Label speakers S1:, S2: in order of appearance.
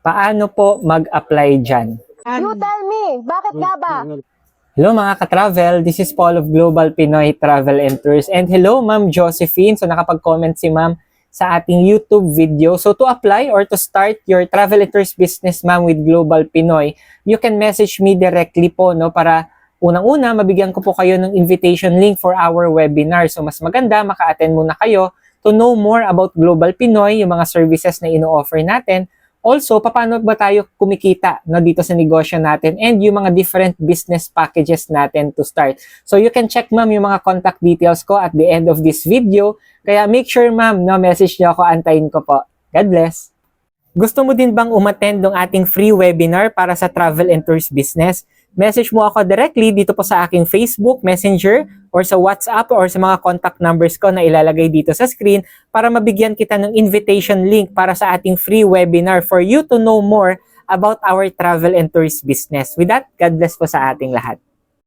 S1: Paano po mag-apply dyan?
S2: You tell me, bakit nga ba?
S1: Hello mga ka-travel, this is Paul of Global Pinoy Travel and Tours. And hello Ma'am Josephine, so nakapag-comment si Ma'am sa ating YouTube video. So to apply or to start your travel and tours business Ma'am with Global Pinoy, you can message me directly po no, para unang-una mabigyan ko po kayo ng invitation link for our webinar. So mas maganda maka-attend muna kayo to know more about Global Pinoy, yung mga services na ino-offer natin. Also, paano ba tayo kumikita no, dito sa negosyo natin and yung mga different business packages natin to start. So you can check ma'am yung mga contact details ko at the end of this video. Kaya make sure ma'am, no, message nyo ako, antayin ko po. God bless! Gusto mo din bang umattend ng ating free webinar para sa travel and tours business? Message mo ako directly dito po sa aking Facebook, Messenger, or sa WhatsApp, or sa mga contact numbers ko na ilalagay dito sa screen para mabigyan kita ng invitation link para sa ating free webinar for you to know more about our travel and tours business. With that, God bless po sa ating lahat.